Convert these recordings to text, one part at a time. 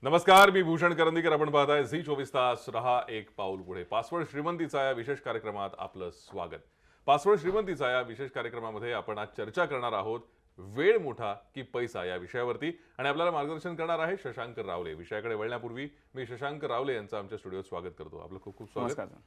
नमस्कार, मी भूषण करंदीकर. आपण पाहताय झी 24 तास. रहा एक पाऊल पुढे. पासवर्ड श्रीमंतीचा या विशेष कार्यक्रमात आपलं स्वागत. पासवर्ड श्रीमंतीचा या विशेष कार्यक्रमामध्ये आपण आज चर्चा करणार आहोत वेळ मोठा की पैसा या विषयावरती, आणि आपल्याला मार्गदर्शन करणार आहे शशांक रावले. विषयाकडे वळण्यापूर्वी मी शशांक रावले यांचं आमच्या स्टुडिओत स्वागत करतो. आपलं खूप खूप स्वागत.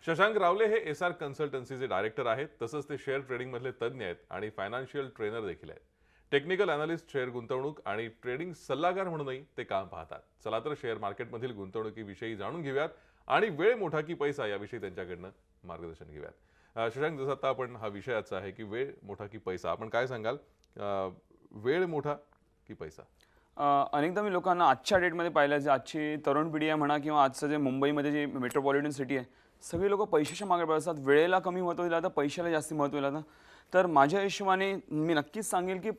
शशांक रावले हे एसआर कन्सल्टन्सीचे डायरेक्टर आहेत, तसंच ते शेअर ट्रेडिंग मधले तज्ज्ञ आहेत आणि फायनान्शियल ट्रेनर देखील आहेत. टेक्निकल अनालिस्ट, शेअर गुंतवणूक आणि ट्रेडिंग सल्लागार म्हणूनही ते काम पाहतात. चला तर शेअर मार्केटमधील गुंतवणुकीविषयी जाणून घेऊयात आणि वेळ मोठा की पैसा याविषयी त्यांच्याकडनं मार्गदर्शन घेऊयात. शशांक, जसं आता आपण हा विषय आजचा आहे की वेळ मोठा की पैसा, आपण काय सांगाल? वेळ मोठा की पैसा? अनेकदा मी लोकांना आजच्या डेटमध्ये पाहिलं, जे आजची तरुण पिढी आहे म्हणा किंवा आजचं जे मुंबईमध्ये जी मेट्रोपॉलिटन सिटी आहे, सगळे लोक पैशाच्या मागे पळतात. वेळेला कमी महत्त्व दिलं जातं, पैशाला जास्त महत्त्व दिलं जातं. तर माझ्या हिशोबाने मी नक्कीच सांगेल की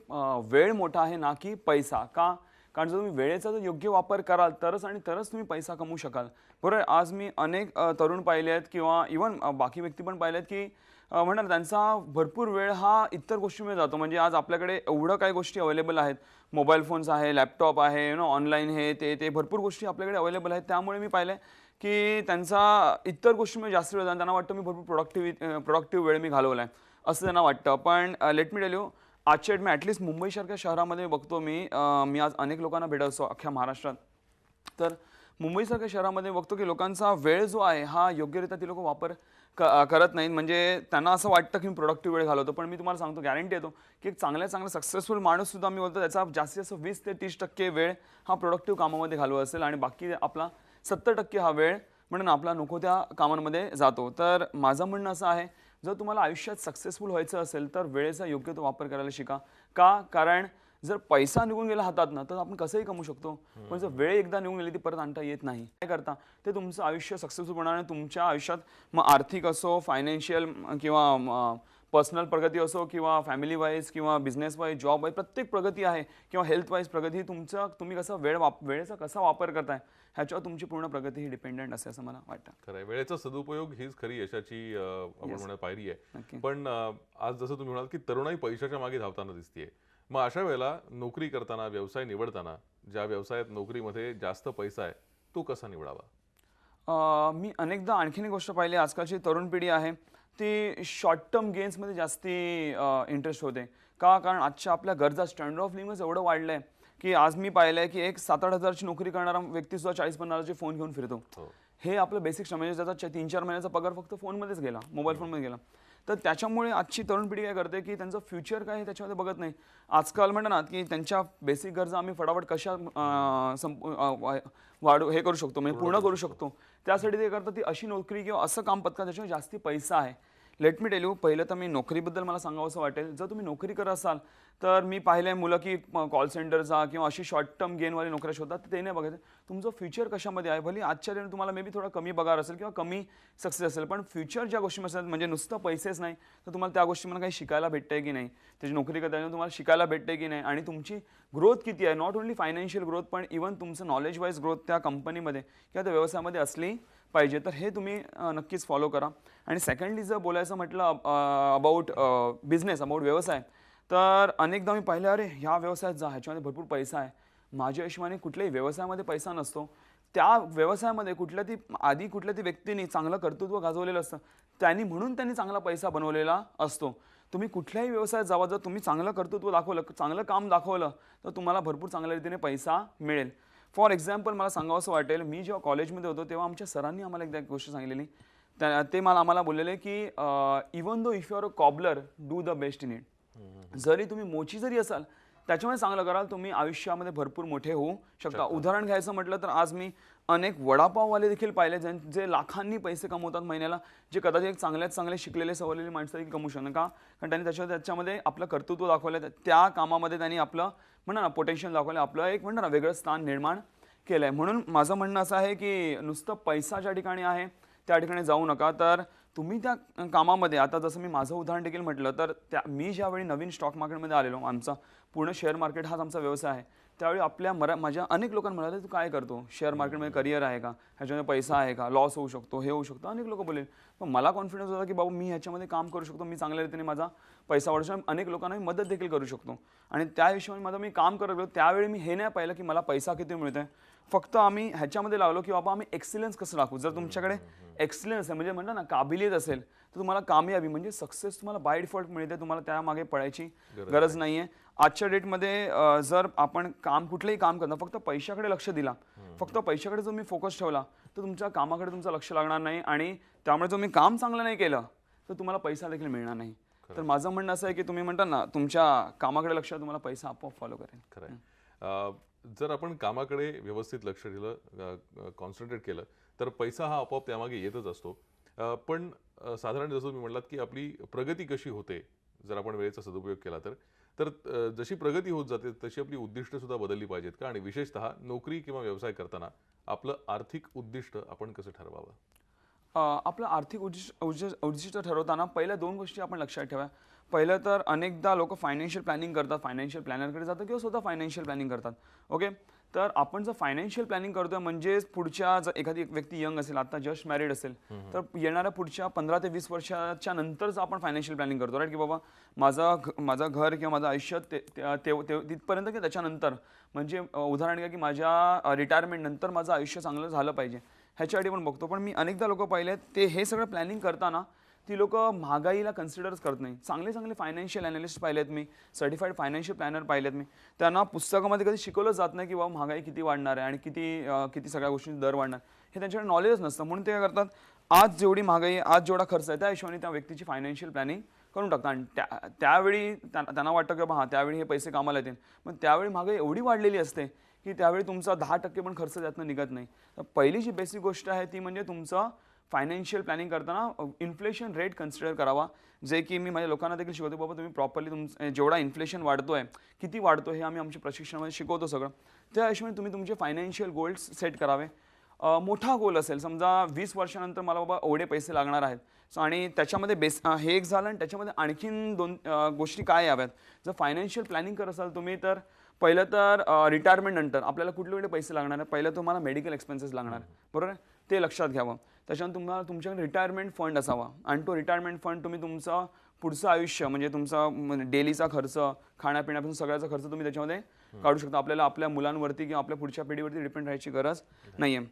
वेळ मोठा आहे ना की पैसा. का? कारण जर तुम्ही वेळेचा जर योग्य वापर कराल तरच तुम्ही पैसा कमवू शकाल. बरोबर. आज मी अनेक तरुण पाहिले आहेत किंवा इव्हन बाकी व्यक्ती पण पाहिले आहेत की म्हणतात त्यांचा भरपूर वेळ हा इतर गोष्टींमध्ये जातो. म्हणजे आज आपल्याकडे एवढं काही गोष्टी अवेलेबल आहेत. मोबाईल फोन्स आहे, लॅपटॉप आहे, ऑनलाईन हे ते भरपूर गोष्टी आपल्याकडे अवेलेबल आहेत. त्यामुळे मी पाहिलं की त्यांचा इतर गोष्टींमध्ये जास्त वेळ जातो. त्यांना वाटतं मी भरपूर प्रोडक्टिव्ह वेळ मी घालवला आहे असं त्यांना वाटतं. पण लेट मी टेल यू, आजच्या डेट मी ॲटलिस्ट मुंबईसारख्या शहरामध्ये बघतो मी आज अनेक लोकांना भेटत असतो अख्ख्या महाराष्ट्रात. तर मुंबईसारख्या शहरामध्ये बघतो की लोकांचा वेळ जो आहे हा योग्यरित्या ती लोक वापर करत नाहीत. म्हणजे त्यांना असं वाटतं की मी प्रोडक्टिव्ह वेळ घालवतो. पण मी तुम्हाला सांगतो, गॅरंटी देतो की एक चांगला सक्सेसफुल माणूससुद्धा मी बोलतो त्याचा जास्तीत जास्त 20 ते 30% वेळ हा प्रोडक्टिव्ह कामामध्ये घालवत असेल आणि बाकी आपला 70% हा वेळ म्हणून आपला नको त्या कामांमध्ये जातो. तर माझं म्हणणं असं आहे, जर तुम्हाला आयुष्यात सक्सेसफुल व्हायचं असेल तर वेळेचा योग्य तो वापर करायला शिका. का? कारण जर पैसा निघून गेला हातात ना, तर आपण कसंही कमवू शकतो. पण जर वेळ एकदा निघून गेली ती परत आणता येत नाही. काय करता ते तुमचं आयुष्य सक्सेसफुल बनवणार. तुमच्या आयुष्यात मग आर्थिक असो, फायनान्शियल किंवा पर्सनल प्रगती असो किंवा फॅमिली वाईज किंवा बिझनेस वाईज, जॉब वाईज, प्रत्येक प्रगती आहे किंवा हेल्थ वाईज प्रगती, तुम्ही कसं वेळेचा कसा वापर करताय ह्याच्यावर तुमची पूर्ण प्रगती ही डिपेंडेंट असते असं मला वाटतं. खरं आहे. वेळेचा सदुपयोग हीच खरी यशाची आपण म्हणा पायरी आहे. पण आज जसं तुम्ही म्हणाल की तरुणाई पैशाच्या मागे धावताना दिसतेय, मग अशा वेळेला नोकरी करताना, व्यवसाय निवडताना, ज्या व्यवसायात नोकरीमध्ये जास्त पैसा आहे तो कसा निवडावा? मी अनेकदा आणखीन एक गोष्ट पाहिली, आजकालची तरुण पिढी आहे ती शॉर्ट टर्म गेम्समध्ये जास्ती इंटरेस्ट होते. का? कारण आजच्या आपल्या गरजा, स्टँडर्ड ऑफ लिव्हिंगच एवढं वाढलं आहे की आज मी पाहिलं आहे की एक 7-8 हजारची नोकरी करणारा व्यक्तीसुद्धा 40-50 हजारचे फोन घेऊन फिरतो. हे आपलं बेसिक श्रम, म्हणजे त्याचा 3-4 महिन्याचा पगार फक्त फोनमध्येच गेला, मोबाईल फोनमध्ये गेला. तर त्याच्यामुळे आजची तरुण पिढी काय करते की त्यांचं फ्युचर काय आहे त्याच्यामध्ये बघत नाही. आजकाल म्हणतात ना की त्यांच्या बेसिक गरजा आम्ही फटाफट कशा हे करू शकतो, म्हणजे पूर्ण करू शकतो, त्यासाठी ते करतात ती अशी नोकरी किंवा असं काम पत्का त्याच्यावर जास्ती पैसा आहे. लेट मी टेल यू, पहिलं तर मी नोकरीबद्दल मला सांगावं असं वाटेल. जर तुम्ही नोकरी करत असाल तर मी पाहिलं आहे मुलं की कॉल सेंटरचा किंवा अशी शॉर्ट टर्म गेनवाली नोकऱ्या शोधतात. ते नाही बघायचं तुमचं फ्युचर कशामध्ये आहे. भले आजच्या दिवशी तुम्हाला मे बी थोडा कमी पगार असेल किंवा कमी सक्सेस असेल, पण फ्युचर ज्या गोष्टी असतात, म्हणजे नुसतं पैसेच नाही तर तुम्हाला त्या गोष्टीमध्ये काही शिकायला भेटतंय की नाही, त्याची नोकरी करताना तुम्हाला शिकायला भेटते की नाही, आणि तुमची ग्रोथ किती आहे. नॉट ओन्ली फायनान्शियल ग्रोथ, पण इव्हन तुमचं नॉलेज वाईज ग्रोथ त्या कंपनीमध्ये किंवा त्या व्यवसायामध्ये असली पाहिजे. तर हे तुम्ही नक्कीच फॉलो करा. आणि सेकंडली जर बोलायचं म्हटलं अबाउट बिझनेस, अबाउट व्यवसाय, तर अनेकदा मी पाहिलं अरे ह्या व्यवसायात जा, ह्याच्यामध्ये भरपूर पैसा आहे. माझ्या हिशोबाने कुठल्याही व्यवसायामध्ये पैसा नसतो. त्या व्यवसायामध्ये कुठल्या ती व्यक्तीने चांगलं कर्तृत्व गाजवलेलं असतं, म्हणून त्यांनी चांगला पैसा बनवलेला असतो. तुम्ही कुठल्याही व्यवसायात जावा, जर तुम्ही चांगलं कर्तृत्व दाखवलं, चांगलं काम दाखवलं, तर तुम्हाला भरपूर चांगल्या रीतीने पैसा मिळेल. फॉर एक्झाम्पल मला सांगावं असं वाटेल, मी जेव्हा कॉलेजमध्ये होतो तेव्हा आमच्या सरांनी आम्हाला एकदा एक गोष्ट सांगितलेली. ते आम्हाला बोललेले की even though if you are a cobbler, do the best in it. जरी तुम्ही मोची जरी असाल त्याच्यामध्ये चांगलं कराल, तुम्ही आयुष्यामध्ये भरपूर मोठे होऊ शकता. उदाहरण घ्यायचं म्हटलं तर आज मी अनेक वडापाववाले देखील पाहिले जे लाखांनी पैसे कमवतात महिन्याला, जे कदाचित एक चांगले शिकलेले सवरलेले माणसं देखील कमवू शकतात. का? कारण त्यांनी त्याच्यामध्ये आपलं कर्तृत्व दाखवलं, त्या कामामध्ये त्यांनी आपलं म्हणा ना पोटेन्शियल दाखवलं, आपलं एक म्हणणं ना वेगळं स्थान निर्माण केलं आहे. म्हणून माझं म्हणणं असं आहे की नुसतं पैसा ज्या ठिकाणी आहे त्या ठिकाणी जाऊ नका. तर तुम्ही त्या कामामध्ये, आता जसं मी माझं उदाहरण देखील म्हटलं, तर मी ज्यावेळी नवीन स्टॉक मार्केटमध्ये आलेलो, आमचा पूर्ण शेअर मार्केट हाच आमचा व्यवसाय आहे, त्यावेळी माझ्या अनेक लोकांना म्हणाले, तू काय करतो, शेअर मार्केटमध्ये करिअर आहे का, ह्याच्यामध्ये पैसा आहे का, लॉस होऊ शकतो, हे होऊ शकतो, अनेक लोक बोलेल. पण मला कॉन्फिडन्स होता की बाबा मी ह्याच्यामध्ये काम करू शकतो, मी चांगल्या रीतीने माझा पैसा वाढवू शकतो, अनेक लोकांना मी मदत देखील करू शकतो. आणि त्या हिशोबाने मी काम करत गेलो. त्यावेळी मी हे नाही पाहिलं की मला पैसा किती मिळतोय, फक्त आम्ही ह्याच्यामध्ये लावलो की बाबा आम्ही एक्सिलन्स कसं दाखवू. जर तुमच्याकडे एक्सिलन्स आहे म्हणजे म्हणतात ना काबिलियत असेल, तर तुम्हाला कामयाबी म्हणजे सक्सेस तुम्हाला बाय डिफॉल्ट मिळते, तुम्हाला त्यामागे पडायची गरज नाहीये. आजच्या डेटमध्ये जर आपण कुठलंही काम करता फक्त पैशाकडे लक्ष दिला, फक्त पैशाकडे जर मी फोकस ठेवला, तर तुमच्या कामाकडे तुमचं लक्ष लागणार नाही आणि त्यामुळे जर मी काम चांगलं नाही केलं तर तुम्हाला पैसा देखील मिळणार नाही. तर माझं म्हणणं असं आहे की तुम्ही म्हणता ना तुमच्या कामाकडे लक्ष, तुम्हाला पैसा आपोआप फॉलो करेल. खरंय. जर आपण कामाकडे व्यवस्थित लक्ष दिलं, कॉन्सन्ट्रेट केलं, तर पैसा हा आपोआप त्यामागे येतच असतो. पण साधारण जसं तुम्ही म्हणलात की आपली प्रगती कशी होते जर आपण वेळेचा सदुपयोग केला तर जशी प्रगती होत जाते तशी आपली उद्दिष्ट सुद्धा बदलली पाहिजेत का? आणि विशेषतः नोकरी किंवा व्यवसाय करताना आपलं आर्थिक उद्दिष्ट आपण कसं ठरवावं? आपलं आर्थिक उद्दिष्ट ठरवताना पहिल्या 2 गोष्टी आपण लक्षात ठेवा. पहिलं तर अनेकदा लोक फायनान्शियल प्लॅनिंग करतात, फायनान्शियल प्लॅनरकडे जातात किंवा स्वतः फायनान्शियल प्लॅनिंग करतात. ओके, तर आपण जर फायनान्शियल प्लॅनिंग करतोय म्हणजे पुढच्या जर एखादी व्यक्ती यंग असेल, आता जस्ट मॅरिड असेल, तर येणाऱ्या पुढच्या 15 ते 20 वर्षाच्या नंतरच आपण फायनान्शियल प्लॅनिंग करतो, राईट? की बाबा माझं घर किंवा माझं आयुष्य तिथपर्यंत की त्याच्यानंतर, म्हणजे उदाहरण घ्या की माझ्या रिटायरमेंट नंतर माझं आयुष्य चांगलं झालं पाहिजे, ह्याच्यासाठी पण बघतो. पण मी अनेकदा लोक पाहिले ते हे सगळं प्लॅनिंग करताना ती लोक महागाईला कन्सिडरच करत नाही. चांगले चांगले फायनान्शियल अनालिस्ट पाहिलेत मी, सर्टिफाईड फायनान्शियल प्लॅनर पाहिलेत मी, त्यांना पुस्तकामध्ये कधी शिकवलं जात नाही की बाबा महागाई किती वाढणार आहे आणि किती सगळ्या गोष्टींचे दर वाढणार, हे त्यांच्याकडे नॉलेजच नसतं. म्हणून ते काय करतात, आज जेवढी महागाई, आज जेवढा खर्च आहे त्या हिशोबाने त्या व्यक्तीची फायनान्शियल प्लॅनिंग करून टाकतात. आणि त्यावेळी त्यांना वाटतं की बाबा त्यावेळी हे पैसे कामाला येतील, पण त्यावेळी महागाई एवढी वाढलेली असते की त्यावेळी तुमचा 10% पण खर्च त्यातनं निघत नाही. तर पहिली जी बेसिक गोष्ट आहे ती म्हणजे तुमचं फायनान्शियल प्लॅनिंग करताना इन्फ्लेशन रेट कन्सिडर करावा. जे की मी माझ्या लोकांना देखील शिकवतो, बाबा तुम्ही प्रॉपरली जेवढा इन्फ्लेशन वाढतोय, किती वाढतो, हे आम्ही आमच्या प्रशिक्षणामध्ये शिकवतो सगळं. त्या हिशोबाने तुम्ही तुमचे फायनान्शियल गोल्स सेट करावे. मोठा गोल असेल, समजा 20 वर्षानंतर मला बाबा एवढे पैसे लागणार आहेत आणि त्याच्यामध्ये हे एक झालं आणि त्याच्यामध्ये आणखीन 2 गोष्टी काय याव्यात. जर फायनान्शियल प्लॅनिंग करत असाल तुम्ही, तर पहिलं तर रिटायरमेंट नंतर आपल्याला कुठले पैसे लागणार आहे. पहिलं तुम्हाला मेडिकल एक्सपेन्सेस लागणार, बरोबर आहे, ते लक्षात घ्यावं. त्याच्यानंतर तुमच्याकडे रिटायरमेंट फंड असावा आणि तो रिटायरमेंट फंड तुम्ही तुमचं पुढचं आयुष्य म्हणजे तुमचा डेलीचा खर्च, खाण्यापिण्यापासून सगळ्याचा खर्च तुम्ही त्याच्यामध्ये काढू शकता. आपल्याला आपल्या मुलांवरती किंवा आपल्या पुढच्या पिढीवरती डिपेंड राहायची गरज नाही आहे.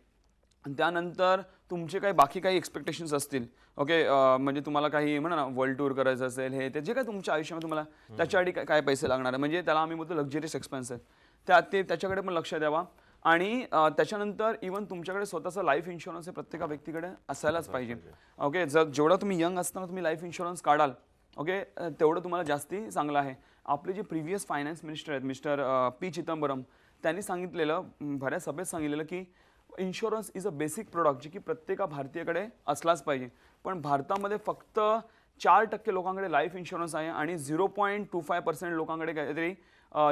त्यानंतर तुमचे बाकी काही एक्सपेक्टेशन्स असतील, ओके, म्हणजे तुम्हाला काही म्हणा ना वर्ल्ड टूर करायचं असेल, हे ते जे काही तुमच्या आयुष्यामध्ये तुम्हाला त्याच्यासाठी काय पैसे लागणार आहे, म्हणजे त्याला आम्ही बोलतो लक्झरियस एक्सपेन्स आहेत, त्याच्याकडे पण लक्ष द्यावा. आणि त्याच्यानंतर इव्हन तुमच्याकडे स्वतःचा लाईफ इन्शुरन्स हे प्रत्येक व्यक्तीकडे असायलाच पाहिजे. ओके, जेवढा तुम्ही यंग असताना तुम्ही लाईफ इन्शुरन्स काढाल, ओके, तेवढं तुम्हाला जास्ती चांगलं आहे. आपले जे प्रिव्हियस फायनान्स मिनिस्टर आहेत मिस्टर पी चिदंबरम, त्यांनी सांगितलेलं, बऱ्याच सभेत सांगितलेलं की insurance is a basic product जे की प्रत्येका भारतीयाकडे असलाच पाहिजे. पण भारतामध्ये फक्त 4% लोकांकडे लाईफ इन्शुरन्स आहे आणि 0.25% लोकांकडे काहीतरी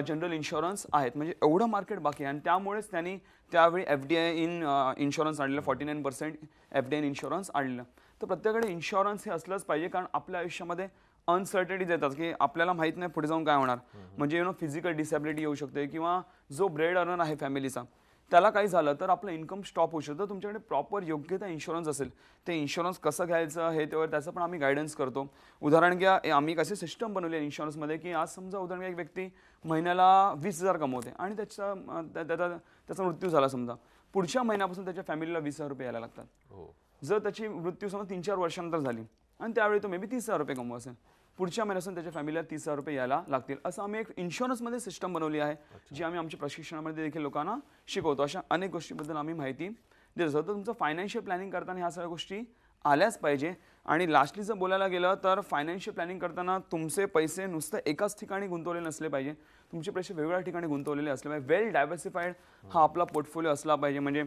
जनरल इन्शुरन्स आहेत. म्हणजे एवढं मार्केट बाकी आहे आणि त्यामुळेच त्यांनी त्यावेळी FDI इन इन्शुरन्स आणलेलं, 49% FDI इन इन्शुरन्स आणलेलं. तर प्रत्येकाकडे इन्शुरन्स हे असलंच पाहिजे, कारण आपल्या आयुष्यामध्ये अनसर्टनिटीज येतात की आपल्याला माहीत नाही पुढे जाऊन काय होणार. म्हणजे फिजिकल डिसॅबिलिटी येऊ शकते किंवा जो ब्रेड अर्नर आहे फॅमिलीचा त्याला काही झालं तर आपलं इन्कम स्टॉप होऊ शकतं. तुमच्याकडे प्रॉपर योग्य त्या इन्शुरन्स असेल, ते इन्शुरन्स कसं घ्यायचं हे त्याचं पण आम्ही गायडन्स करतो. उदाहरण घ्या, आम्ही कसे सिस्टम बनवली आहे इन्शुरन्समध्ये की आज समजा उदाहरण घ्या, एक व्यक्ती महिन्याला 20,000 कमवते आणि त्याचा मृत्यू झाला समजा, पुढच्या महिन्यापासून त्याच्या फॅमिलीला 20,000 रुपये यायला लागतात. जर त्याची मृत्यू समजा 3-4 वर्षानंतर झाली आणि त्यावेळी तो मे बी 30,000 रुपये कमवू असेल, पुढच्या महिन्यापासून त्याच्या फॅमिलीला 30,000 रुपये यायला लागतील. असं आम्ही एक इन्शुरन्समध्ये सिस्टम बनवली आहे, जी आम्ही आमच्या प्रशिक्षणामध्ये देखील लोकांना शिकवतो. अशा अनेक गोष्टींबद्दल आम्ही माहिती देत असतो. तर तुमचं फायनान्शियल प्लॅनिंग करताना ह्या सगळ्या गोष्टी आल्याच पाहिजे. आणि लास्टली जर बोलायला गेलं तर फायनान्शियल प्लॅनिंग करताना तुमचे पैसे नुसतं एकाच ठिकाणी गुंतवलेले नसले पाहिजे, तुमचे पैसे वेगवेगळ्या ठिकाणी गुंतवलेले असले पाहिजे. वेल डायव्हर्सिफाईड हा आपला पोर्टफोलिओ असला पाहिजे. म्हणजे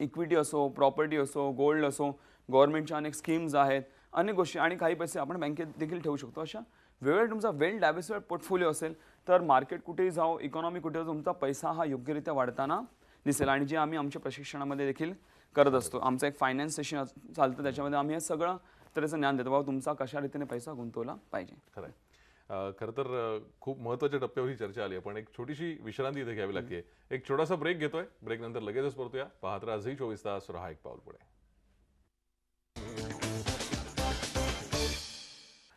इक्विटी असो, प्रॉपर्टी असो, गोल्ड असो, गव्हर्नमेंटच्या अनेक स्कीम्स आहेत, अनेक गोष्टी, आणि काही पैसे आपण बँकेत देखील ठेवू शकतो. अशा वेगवेगळ्या तुमचा वेल डायव्हर्सिफाईड पोर्टफोलिओ असेल तर मार्केट कुठेही जाओ, इकॉनॉमी कुठे जाओ, तुमचा पैसा हा योग्यरित्या वाढताना दिसेल. आणि जे आम्ही आमच्या प्रशिक्षणामध्ये देखील करत असतो. आमचं एक फायनान्स सेशन चालतं, त्याच्यामध्ये आम्ही हे सगळं तऱ्हेचं ज्ञान देतो, बाबा तुमचा कशा रीतीने पैसा गुंतवला पाहिजे. खरं. खरं तर खूप महत्त्वाच्या टप्प्यावर ही चर्चा आली. पण एक छोटीशी विश्रांती इथे घ्यावी लागते. एक छोटासा ब्रेक घेतोय. ब्रेक नंतर लगेचच परतूया. पाहत राहा झी 24 तास, रहा एक पाऊल पुढे.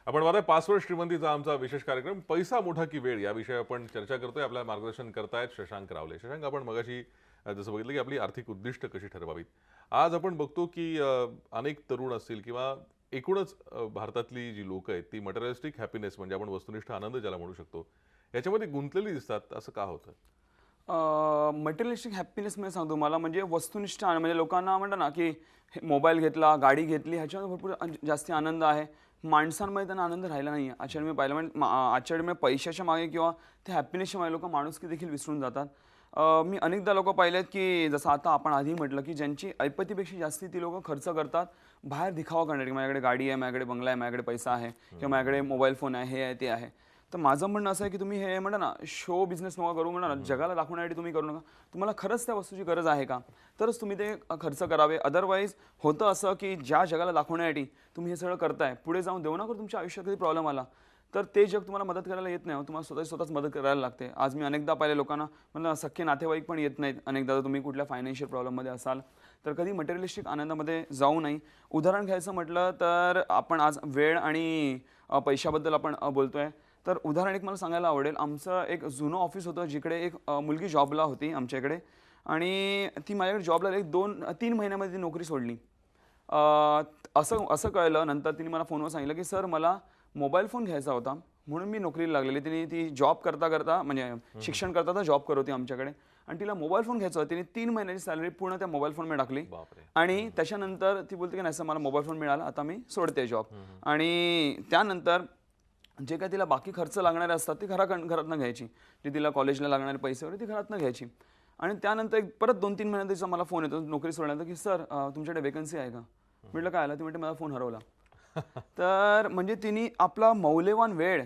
आपण पाहताय पासवर्ड श्रीमंतीचा आमचा विशेष कार्यक्रम पैसा मोठा की वेळ या विषयावर आपण चर्चा करतोय. आपल्या मार्गदर्शन करतायत शशांक रावले. शशांक, आपण मगाशी जसं बघितलं की आपली आर्थिक उद्दिष्ट कशी ठरवावीत. आज आपण बघतो की अनेक तरुण असतील किंवा एकूणच भारतातली जी लोक आहेत ती मटेरियलिस्टिक हॅपीनेस म्हणजे आपण वस्तुनिष्ठ आनंद ज्याला म्हणू शकतो याच्यामध्ये गुंतलेली दिसतात. असं का होतं? मटेरियलिस्टिक हॅपीनेस मी सांगतो मला, म्हणजे वस्तुनिष्ठ म्हणजे लोकांना म्हणतात ना की मोबाईल घेतला, गाडी घेतली, ह्याच्यामध्ये भरपूर जास्ती आनंद आहे. माणसांमध्ये त्यांना आनंद राहिला नाही. आजच्या मी पाहिलं म्हणजे आजच्या वेळी पैशाच्या मागे किंवा त्या हॅपीनेसच्या मागे लोक माणुसकी देखील विसरून जातात. मी अनेकदा लोक पाहिलेत की जसं आता आपण आधी म्हटलं की ज्यांची ऐपतीपेक्षा जास्ती ती लोक खर्च करतात बाहेर दिखावा करण्यासाठी. माझ्याकडे गाडी आहे, माझ्याकडे बंगला आहे, माझ्याकडे पैसा आहे किंवा माझ्याकडे मोबाईल फोन आहे, हे आहे ते आहे. तर माझं म्हणणं असं आहे की तुम्ही हे म्हणा ना शो बिझनेस नका करू, म्हणा ना जगाला दाखवण्यासाठी तुम्ही करू नका. तुम्हाला खरंच त्या वस्तूची गरज आहे का, तरच तुम्ही ते खर्च करावे. अदरवाईज होतं असं की ज्या जगाला दाखवण्यासाठी तुम्ही हे सगळं करताय, पुढे जाऊन देऊ नका तुमच्या आयुष्यात कधी प्रॉब्लेम आला तर ते जग तुम्हाला मदत करायला येत नाही. तुम्हाला स्वतःच मदत करायला लागते. आज मी अनेकदा पाहिले लोकांना म्हणजे सख्खे नातेवाईक पण येत नाहीत. अनेकदा जर तुम्ही कुठल्या फायनान्शियल प्रॉब्लेममध्ये असाल तर कधी मटेरियलिस्टिक आनंदामध्ये जाऊ नये. उदाहरण घ्यायचं म्हटलं तर आपण आज वेळ आणि पैशाबद्दल आपण बोलतोय, तर उदाहरण एक मला सांगायला आवडेल. आमचं एक जुनं ऑफिस होतं जिकडे एक मुलगी जॉबला होती आमच्याकडे, आणि ती माझ्याकडे जॉबला 2-3 महिन्यामध्ये ती नोकरी सोडली. असं असं कळलं नंतर तिने मला फोनवर सांगितलं की सर मला मोबाईल फोन घ्यायचा होता म्हणून मी नोकरीला लागलेली. तिने ती जॉब करता करता म्हणजे शिक्षण करता करता जॉब करत होती आमच्याकडे, आणि तिला मोबाईल फोन घ्यायचा होता. तिने 3 महिन्याची सॅलरी पूर्ण त्या मोबाईल फोनमध्ये टाकली. आणि त्याच्यानंतर ती बोलते की नाही सर मला मोबाईल फोन मिळाला, आता मी सोडते जॉब. आणि त्यानंतर जे काय तिला बाकी खर्च लागणारे असतात ते घरातनं घ्यायची. जे तिला कॉलेजला लागणारे पैसे वगैरे ती घरातनं घ्यायची. आणि त्यानंतर परत 2-3 महिन्यात तिचा मला फोन येतो नोकरी सोडण्याचा की सर तुमच्याकडे वेकन्सी आहे का. म्हटलं काय आलं. ती म्हणते माझा फोन हरवला. तर म्हणजे तिने आपला मौल्यवान वेळ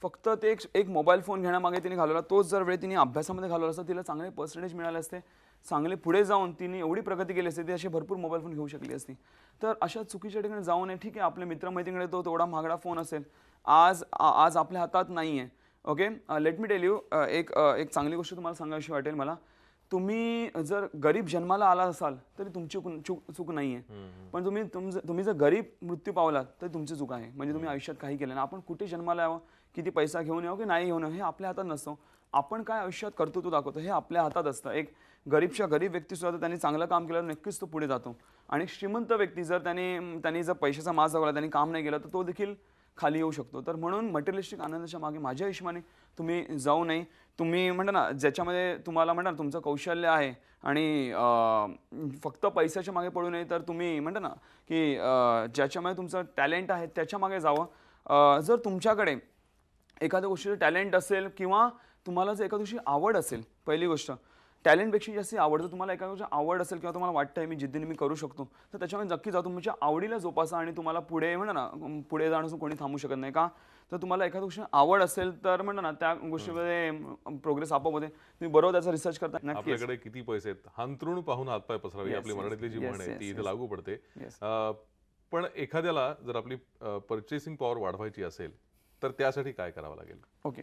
फक्त ते एक मोबाईल फोन घेण्यामागे तिने घालवला. तोच जर वेळ तिने अभ्यासामध्ये घालवला असता तिला चांगले पर्सेंटेज मिळाले असते, चांगले पुढे जाऊन तिने एवढी प्रगती केली असते, ती अशी भरपूर मोबाईल फोन घेऊ शकली असती. तर अशा चुकीच्या ठिकाणी जाऊ नये. ठीक आहे आपल्या मित्रमैत्रिणीकडे तो तेवढा महागडा फोन असेल, आज आपल्या हातात नाही आहे. Okay, let me tell you एक चांगली गोष्ट तुम्हाला सांगायची वाटेल मला. तुम्ही जर गरीब जन्माला आला असाल तरी तुमची चूक नाही आहे. पण तुम्ही जर गरीब मृत्यू पावलात तर तुमची चूक आहे. म्हणजे तुम्ही आयुष्यात काही केलं नाही. आपण कुठे जन्माला यावं, किती पैसा घेऊन यावं की नाही घेऊन यावं हे आपल्या हातात नसतं. आपण काय आयुष्यात कर्तृत्व दाखवतो हे आपल्या हातात असतं. एक गरीब व्यक्ती सुद्धा त्यांनी चांगलं काम केलं तर नक्कीच तो पुढे जातो. आणि श्रीमंत व्यक्ती जर त्यांनी जर पैशाचा माज दाखवला, त्यांनी काम नाही केलं तर तो देखील खाली येऊ शकतो. तर म्हणून मटेरियलिस्टिक आनंदाच्या मागे माझ्या हिशोबाने तुम्ही जाऊ नये. तुम्ही म्हणता ना ज्याच्यामध्ये तुम्हाला म्हणता ना तुमचं कौशल्य आहे आणि फक्त पैशाच्या मागे पडू नये, तर तुम्ही म्हणता ना की ज्याच्यामध्ये तुमचं टॅलेंट आहे त्याच्या मागे जावं. जर तुमच्याकडे एखाद्या गोष्टीचं टॅलेंट असेल किंवा तुम्हाला जर एखाद्या गोष्टी आवड असेल, पहिली गोष्ट टॅलेंटपेक्षा जास्त आवड, जर तुम्हाला एका गोष्टी आवड असेल किंवा तुम्हाला वाटतं आहे मी जिद्दीने मी करू शकतो, तर त्याच्यामध्ये नक्की जा. तुमच्या आवडीला जोपासा आणि तुम्हाला पुढे म्हणा ना पुढे जाण्याचं कोणी थांबू शकत नाही. का तर तुम्हाला एखाद्या गोष्टी आवड असेल तर म्हणा ना त्या गोष्टीमध्ये प्रोग्रेस आपोआप होते. तुम्ही बरोबर त्याचा रिसर्च करता. आपल्याकडे किती पैसे आहेत, हांतरून पाहून हातपाय पसरावे आपली मराठीतली जी म्हण आहे ती इथे लागू पडते. पण एखाद्याला जर आपली परचेसिंग पॉवर वाढवायची असेल तर त्यासाठी काय करावं लागेल? ओके,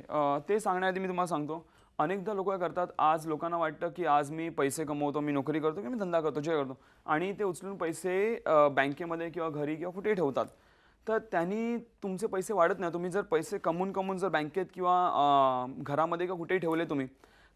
ते सांगण्याआधी मी तुम्हाला सांगतो. अनेकदा लोक काय करतात, आज लोकांना वाटतं की आज मी पैसे कमवतो, मी नोकरी करतो किंवा मी धंदा करतो, जे करतो, आणि ते उचलून पैसे बँकेमध्ये किंवा घरी किंवा कुठेही ठेवतात. तर त्यांनी तुमचे पैसे वाढत नाही. तुम्ही जर पैसे कमवून जर बँकेत किंवा घरामध्ये किंवा कुठेही ठेवले तुम्ही,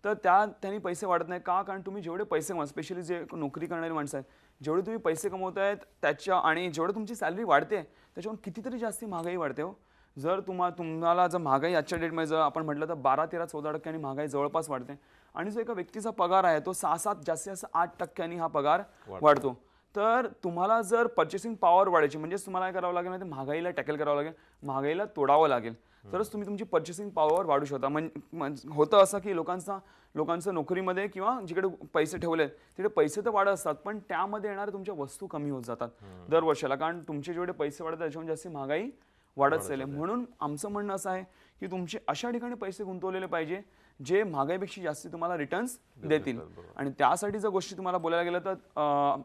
तर त्यांनी पैसे वाढत नाही. का? कारण तुम्ही जेवढे पैसे कमवा, स्पेशली जे नोकरी करणारी माणसं आहेत, जेवढे तुम्ही पैसे कमवतायत त्याच्या आणि जेवढं तुमची सॅलरी वाढते त्याच्यावर कितीतरी जास्ती महागाई वाढते हो. जर तुम्हाला जर महागाई आजच्या डेटमध्ये जर आपण म्हटलं तर 12-13-14% महागाई जवळपास वाढते. आणि जो एका व्यक्तीचा पगार आहे तो 6-7 जास्तीत जास्त 8% हा पगार वाढतो. तर तुम्हाला जर पर्चेसिंग पॉवर वाढायची म्हणजेच तुम्हाला काय करावं लागेल, नाही तर महागाईला टॅकल करावं लागेल, महागाईला तोडावं लागेल, तरच तुम्ही तुमची पर्चेसिंग पॉवर वाढू शकता. म्हणजे होतं असं की लोकांचं नोकरीमध्ये किंवा जिकडे पैसे ठेवलेत तिकडे पैसे तर वाढत असतात, पण त्यामध्ये येणाऱ्या तुमच्या वस्तू कमी होत जातात दरवर्षाला. कारण तुमचे जेवढे पैसे वाढतात त्याच्यामध्ये जास्त महागाई वाढत चालले. म्हणून आमचं म्हणणं असं आहे की तुमचे अशा ठिकाणी पैसे गुंतवलेले पाहिजे जे महागाईपेक्षा जास्त तुम्हाला रिटर्न्स देतील. आणि त्यासाठी जर गोष्टी तुम्हाला बोलायला गेलं तर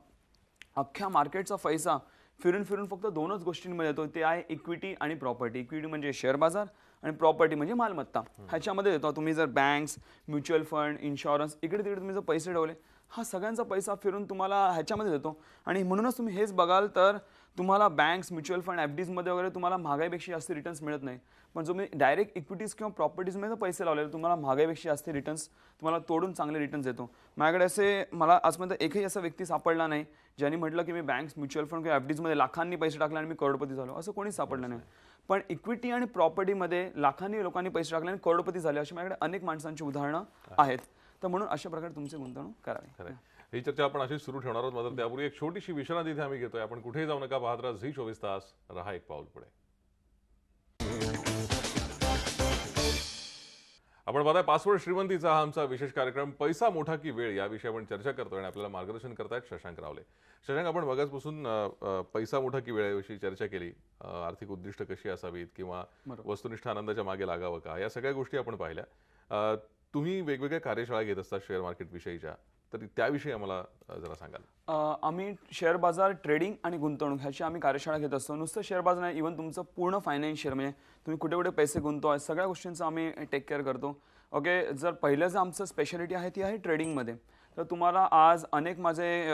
अख्ख्या मार्केटचा पैसा फिरून फिरून फक्त दोनच गोष्टींमध्ये येतो, ते आहे इक्विटी आणि प्रॉपर्टी. इक्विटी म्हणजे शेअर बाजार आणि प्रॉपर्टी म्हणजे मालमत्ता. ह्याच्यामध्ये येतो तुम्ही जर बँक्स, म्युच्युअल फंड, इन्शुरन्स इकडे तिकडे तुम्ही जर पैसे ठेवले, हा सगळ्यांचा पैसा फिरून तुम्हाला ह्याच्यामध्ये देतो. आणि म्हणूनच तुम्ही हेच बघाल तर तुम्हाला बँक्स, म्युच्युअल फंड, एफडीजमध्ये वगैरे तुम्हाला महागाईपेक्षा जास्त रिटर्न्स मिळत नाही. पण तुम्ही डायरेक्ट इक्विटीज किंवा प्रॉपर्टीजमध्ये पैसे लावलेले तुम्हाला महागाईपेक्षा जास्त रिटर्न्स तुम्हाला तोडून चांगले रिटर्न्स येतो. माझ्याकडे मला आजपर्यंत एकही असा व्यक्ती सापडला नाही ज्यांनी म्हटलं की मी बँक्स, म्युच्युअल फंड किंवा एफडीजमध्ये लाखांनी पैसे टाकले आणि मी करोडपती झालो, असं कोणीच सापडलं नाही. पण इक्विटी आणि प्रॉपर्टीमध्ये लाखांनी लोकांनी पैसे टाकले आणि करोडपती झाले, अशी माझ्याकडे अनेक माणसांची उदाहरणं आहेत. तर म्हणून अशा प्रकारे तुमची गुंतवणूक करावी. खरं ही चर्चा आपण अशीच सुरू ठेवणार आहोत. मात्र त्यापूर्वी एक छोटीशी विश्रांती इथे आम्ही घेतोय. आपण कुठेही जाऊ नका, पाहत राहा झी 24 तास, रहा एक पाऊल पुढे. आपण पाहताय पासवर्ड श्रीमंतीचा हा आमचा विशेष कार्यक्रम. पैसा मोठा की वेळ याविषयी आपण चर्चा करतोय आणि आपल्याला मार्गदर्शन करतायत शशांक रावले. शशांक, आपण मगाचपासून पैसा मोठा की वेळ याविषयी चर्चा केली. आर्थिक उद्दिष्ट कशी असावीत किंवा वस्तुनिष्ठ आनंदाच्या मागे लागावं का, या सगळ्या गोष्टी आपण पाहिल्या. तुम्ही वेगवेगळ्या कार्यशाळा घेत असता शेअर मार्केट विषयीच्या, तर त्याविषयी आम्हाला जरा सांगाल. आम्ही शेअर बाजार, ट्रेडिंग आणि गुंतवणूक ह्याची आम्ही कार्यशाळा घेत असतो. नुसतं शेअर बाजार नाही, इव्हन तुमचं पूर्ण फायनान्शियल म्हणजे तुम्ही कुठे कुठे पैसे गुंतवताय सगळ्या गोष्टींचं आम्ही टेक केअर करतो. ओके, जर पहिलं जे आमचं स्पेशालिटी आहे ती आहे ट्रेडिंगमध्ये. तर तुम्हाला आज अनेक माझे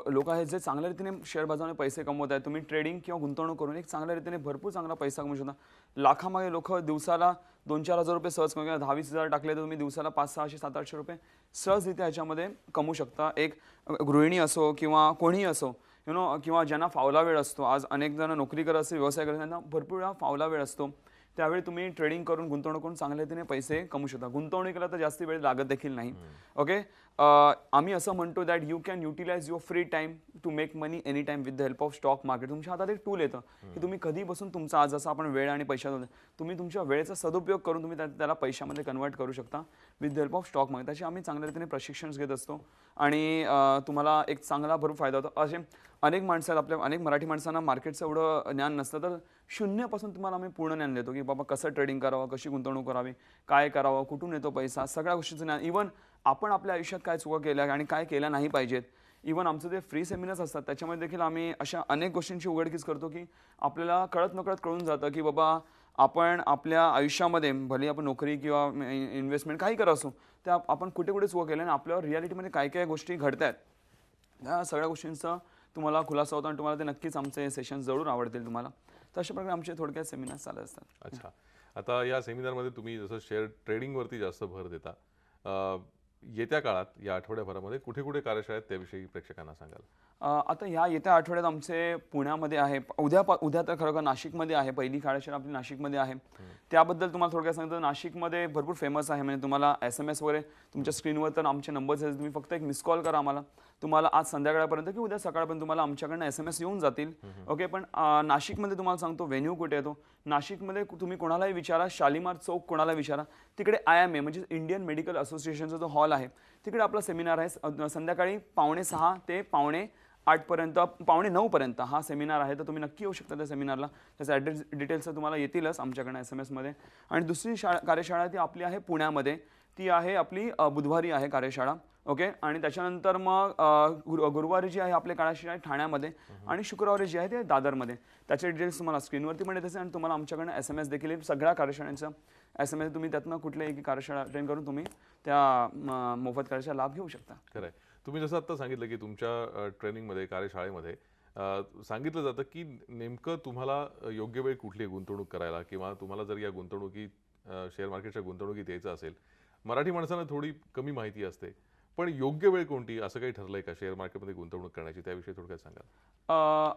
लोक आहेत जे चांगल्या रीतीने शेअर बाजारामध्ये पैसे कमवत आहेत. तुम्ही ट्रेडिंग किंवा गुंतवणूक करून एक चांगल्या रीतीने भरपूर चांगला पैसा कमवू शकता. लाखामागे लोक दिवसाला 2-4 हजार रुपये सहज किंवा 10-20 हजार टाकले तर तुम्ही दिवसाला 500-600, 700-800 रुपये सहजरित्या ह्याच्यामध्ये कमवू शकता. एक गृहिणी असो किंवा कोणीही असो, किंवा ज्यांना फावला वेळ असतो. आज अनेक जण नोकरी करत असते, व्यवसाय करत, त्यांना भरपूर वेळा फावला वेळ असतो. त्यावेळी तुम्ही ट्रेडिंग करून, गुंतवणूक करून चांगल्या रीतीने पैसे कमवू शकता. गुंतवणुकीला तर जास्त वेळ लागत देखील नाही. ओके, आम्ही असं म्हणतो that you can utilize your free time to make money any time with the help of stock market. तुमच्या हातात एक टूल येतं की तुम्ही कधी बसून तुमचा, आज जसं आपण वेळ आणि पैशात होते, तुम्ही तुमच्या वेळेचा सदुपयोग करून तुम्ही त्याला पैशामध्ये कन्वर्ट करू शकता with the help of stock market. त्याची आम्ही चांगल्या रीतीने प्रशिक्षण घेत असतो आणि तुम्हाला एक चांगला भरपूर फायदा होतो. असे अनेक माणसं आहेत, आपल्या अनेक मराठी माणसांना मार्केटचं एवढं ज्ञान नसतं, तर शून्यापासून तुम्हाला आम्ही पूर्ण ज्ञान देतो की बाबा कसं ट्रेडिंग करावं, कशी गुंतवणूक करावी, काय करावं, कुठून येतो पैसा, सगळ्या गोष्टीचं ज्ञान. इव्हन आपण आपल्या आयुष्यात काय चुका केल्या आणि काय केल्या नाही पाहिजेत. इव्हन आमचं जे फ्री सेमिनार्स असतात त्याच्यामध्ये देखील आम्ही अशा अनेक गोष्टींची उघडकीस करतो की आपल्याला कळत नकळत कळून जातं की बाबा आपण आपल्या आयुष्यामध्ये भले आपण नोकरी किंवा इन्व्हेस्टमेंट काही करत असो, त्या आपण कुठे कुठे चुका केल्या आणि आपल्यावर रियालिटीमध्ये काय काय गोष्टी घडत आहेत, त्या सगळ्या गोष्टींचा तुम्हाला खुलासा होतो आणि तुम्हाला ते नक्कीच आमचे सेशन जरूर आवडतील तुम्हाला. तर अशा प्रकारे आमचे थोडक्यात सेमिनार चालत असतात. अच्छा, आता या सेमिनारमध्ये तुम्ही जसं शेअर ट्रेडिंगवरती जास्त भर देता, येत्या काळात या आठवड्याभरामध्ये कुठे कुठे कार्यशाळा आहेत त्याविषयी प्रेक्षकांना सांगाल. आता ह्या येत्या आठवड्यात आमचे पुण्यामध्ये आहे, उद्या तर खरं नाशिकमध्ये आहे. पहिली कार्यशाळा आपली नाशिकमध्ये आहे. त्याबद्दल तुम्हाला थोडक्यात सांगतो, नाशिकमध्ये भरपूर फेमस आहे. म्हणजे तुम्हाला SMS वगैरे तुमच्या स्क्रीनवर तर आमचे नंबर्स आहेत, तुम्ही फक्त एक मिस कॉल करा आम्हाला. तुम्हाला आज संध्याकाळपर्यंत किंवा उद्या सकाळपर्यंत तुम्हाला आमच्याकडनं SMS येऊन जातील. ओके, पण नाशिकमध्ये तुम्हाला सांगतो व्हेन्यू कुठे येतो. नाशिकमध्ये तुम्ही कोणालाही विचारा, शालिमार चौक कोणाला विचारा, तिकडे IMA म्हणजे इंडियन मेडिकल असोसिएशनचा जो हॉल आहे तिकडे आपला सेमिनार आहे. संध्याकाळी 6:45 ते 8:30पर्यंत, 8:45पर्यंत हा सेमिनार आहे. तर तुम्ही नक्की येऊ शकता त्या सेमिनारला. त्याचा ॲड्रेस डिटेल्स तुम्हाला येतीलच आमच्याकडनं SMS मध्ये. आणि दुसरी कार्यशाळा ती आपली आहे पुण्यामध्ये. ती आहे आपली बुधवारी आहे कार्यशाळा. ओके, आणि त्याच्यानंतर मग गुरुवारी जी आहे आपली कार्यशाळा ठाण्यामध्ये आणि शुक्रवारी जी आहे ते दादरमध्ये. त्याचे डिटेल्स तुम्हाला स्क्रीनवरती पण येत असेल आणि तुम्हाला आमच्याकडनं SMS देखील येईल. सगळ्या कार्यशाळांचा SMS तुम्ही त्यातनं कुठल्याही कार्यशाळा अटेंड करून तुम्ही त्या मोफत कार्यशाळा लाभ घेऊ शकता. खरं आहे. तुम्ही जसं आता सांगितलं की तुमच्या ट्रेनिंगमध्ये, कार्यशाळेमध्ये सांगितलं जातं की नेमकं तुम्हाला योग्य वेळ कुठली गुंतवणूक करायला, किंवा तुम्हाला जर या गुंतवणुकीत शेअर मार्केटच्या गुंतवणुकीत यायचं असेल, मराठी माणसांना थोडी कमी माहिती असते, पण योग्य वेळ कोणती असं काही ठरलंय का शेअर मार्केटमध्ये गुंतवणूक करण्याची, त्याविषयी थोडक्यात सांगाल.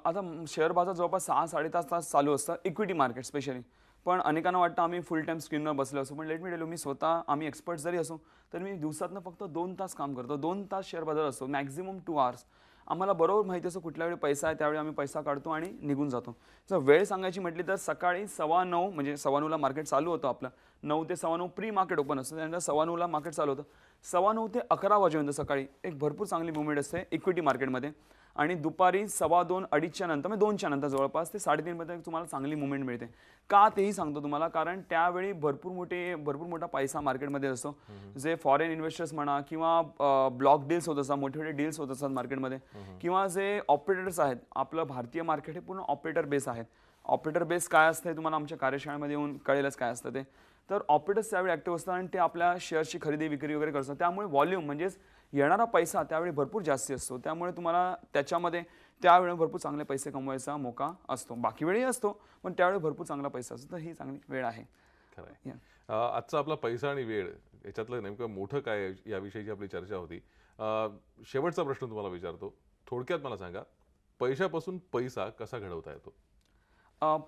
आता शेअर बाजार जवळपास 6-6.5 तास चालू असतं, इक्विटी मार्केट स्पेशली. पण अनेकांना वाटतं आम्ही फुल टाइम स्क्रीनवर बसलो असो, पण लेट मी टेल यू, मी स्वतः, आम्ही एक्सपर्ट जरी असो तर मी दिवसातनं फक्त 2 तास काम करतो. 2 तास शेअर बाजार असतो, मॅक्झिमम 2 आवर्स. आम्हाला बरोबर माहिती असं कुठल्या वेळी पैसा आहे, त्यावेळी आम्ही पैसा काढतो आणि निघून जातो. जर वेळ सांगायची म्हटली तर सकाळी 9:15 म्हणजे 9:15ला मार्केट चालू होतं आपलं. 9 ते 9:15 प्री मार्केट ओपन असतं, त्यानंतर 9:15ला मार्केट चालू होतं. 9:15 ते 11 वाजेपर्यंत सकाळी एक भरपूर चांगली मुवमेंट असते इक्विटी मार्केटमध्ये. आणि दुपारी 2:15-2:30च्या नंतर म्हणजे 2च्या नंतर जवळपास ते 3:30 पर्यंत तुम्हाला चांगली मुवमेंट मिळते. का तेही सांगतो तुम्हाला, कारण त्यावेळी भरपूर मोठा पैसा मार्केटमध्ये असतो. जे फॉरेन इन्व्हेस्टर्स म्हणा किंवा ब्लॉक डील्स होत असतात, मोठे मोठे डील्स होत असतात मार्केटमध्ये, किंवा जे ऑपरेटर्स आहेत. आपलं भारतीय मार्केट हे पूर्ण ऑपरेटर बेस आहे. ऑपरेटर बेस काय असते तुम्हाला आमच्या कार्यशाळेमध्ये येऊन कळेलच काय असतं ते. तर ऑपरेटर्स त्यावेळी ऍक्टिव्ह असतात आणि ते आपल्या शेअर्सची खरेदी विक्री वगैरे करतात. त्यामुळे व्हॉल्यूम म्हणजेच येणारा पैसा त्यावेळी भरपूर जास्ती असतो. त्यामुळे तुम्हाला त्याच्यामध्ये त्यावेळी भरपूर चांगले पैसे कमवायचा मोका असतो. बाकी वेळही असतो, पण त्यावेळी भरपूर चांगला पैसा असतो. तर ही चांगली वेळ आहे. खरंय. आजचा आपला पैसा आणि वेळ याच्यातलं नेमकं मोठं काय आहे, याविषयीची आपली चर्चा होती. शेवटचा प्रश्न तुम्हाला विचारतो, थोडक्यात मला सांगा, पैशापासून पैसा कसा घडवता येतो?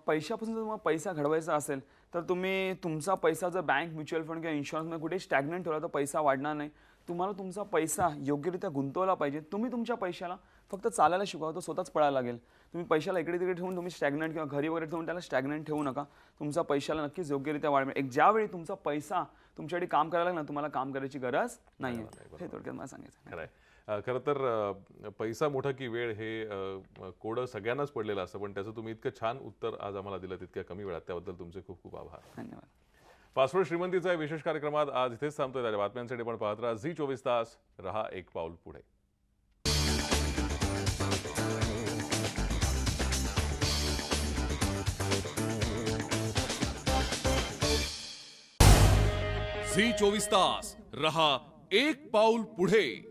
पैशापासून जर तुम्हाला पैसा घडवायचा असेल तर तुम्ही तुमचा पैसा जर बँक, म्युच्युअल फंड किंवा इन्शुरन्समध्ये कुठे स्टॅग्नंट ठेवला तर पैसा वाढणार नाही. तुम्हाला तुमचा पैसा योग्यरित्या गुंतवला पाहिजे. तुम्ही तुमच्या पैशाला फक्त चालायला शिकवा, तो स्वतःच पळायला लागेल. तुम्ही पैशाला इकडे तिकडे ठेवून तुम्ही स्टॅग्नंट किंवा घरी वगैरे ठेवून त्याला स्टॅग्नंट ठेवू नका. तुमचा पैशाला नक्कीच योग्यरित्या वाढ मिळेल. ज्यावेळी तुमचा पैसा तुमच्यासाठी काम करायला लागला ना, तुम्हाला काम करायची गरज नाही आहे. हे थोडक्यात मला सांगायचं. खरंय. खरं तर पैसा मोठा की वेळ हे कोडं सगळ्यांनाच पडलेलं असतं, पण त्याचं तुम्ही इतकं छान उत्तर आज आम्हाला दिलं तितक्या कमी वेळात, त्याबद्दल तुमचे खूप खूप आभार. धन्यवाद. पासवर्ड श्रीमंतीचा या विशेष कार्यक्रमात आज इथेच थांबतोय. त्याच्या बातम्यांसाठी पण पाहत राहा झी 24 तास. रहा एक पाऊल पुढे. झी 24 तास. रहा एक पाऊल पुढे.